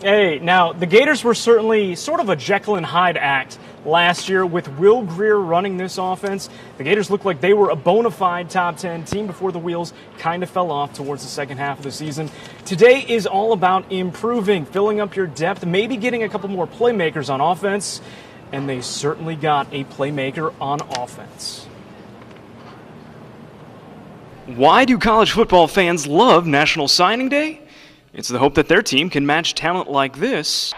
Hey, now the Gators were certainly sort of a Jekyll and Hyde act last year with Will Greer running this offense. The Gators looked like they were a bona fide top 10 team before the wheels kind of fell off towards the second half of the season. Today is all about improving, filling up your depth, maybe getting a couple more playmakers on offense, and they certainly got a playmaker on offense. Why do college football fans love National Signing Day? It's the hope that their team can match talent like this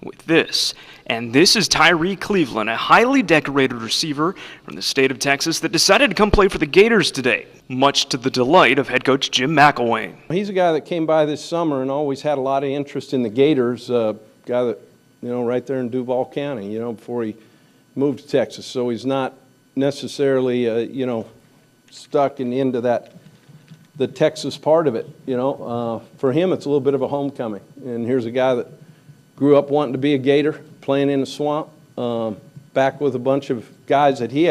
with this. And this is Tyree Cleveland, a highly decorated receiver from the state of Texas that decided to come play for the Gators today, much to the delight of head coach Jim McElwain. He's a guy that came by this summer and always had a lot of interest in the Gators, a guy that, right there in Duval County, before he moved to Texas. So he's not necessarily, stuck and into the Texas part of it, For him, it's a little bit of a homecoming. And here's a guy that grew up wanting to be a Gator, playing in the swamp, back with a couple guys that he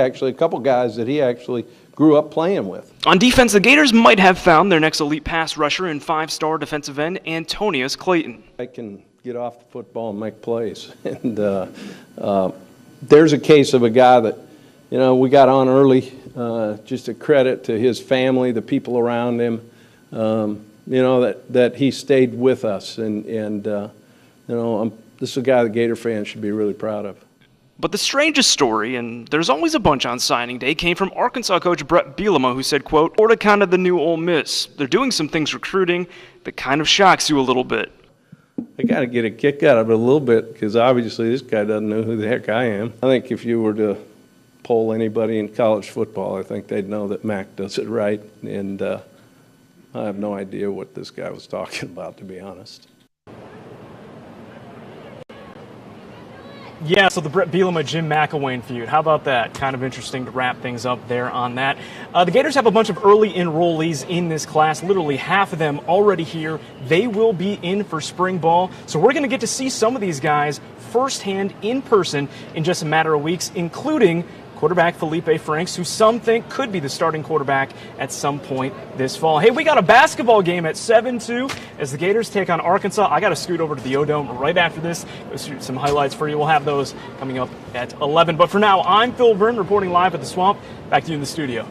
actually grew up playing with. On defense, the Gators might have found their next elite pass rusher in five-star defensive end Antonius Clayton. I can get off the football and make plays. And there's a case of a guy that, we got on early, just a credit to his family, the people around him, that he stayed with us. And this is a guy the Gator fans should be really proud of. But the strangest story, and there's always a bunch on signing day, came from Arkansas coach Brett Bielema, who said, quote, "Florida kind of the new Ole Miss. They're doing some things recruiting that kind of shocks you a little bit." I got to get a kick out of it a little bit because obviously this guy doesn't know who the heck I am. I think if you were to poll anybody in college football, I think they'd know that Mac does it right, and I have no idea what this guy was talking about, to be honest. Yeah, so the Brett Bielema, Jim McElwain feud. How about that? Kind of interesting to wrap things up there on that. The Gators have a bunch of early enrollees in this class, literally half of them already here. They will be in for spring ball. So we're going to get to see some of these guys firsthand in person in just a matter of weeks, including quarterback Felipe Franks, who some think could be the starting quarterback at some point this fall. Hey, we got a basketball game at 7-2 as the Gators take on Arkansas. I got to scoot over to the O-Dome right after this. Go shoot some highlights for you. We'll have those coming up at 11. But for now, I'm Phil Byrne reporting live at the Swamp. Back to you in the studio.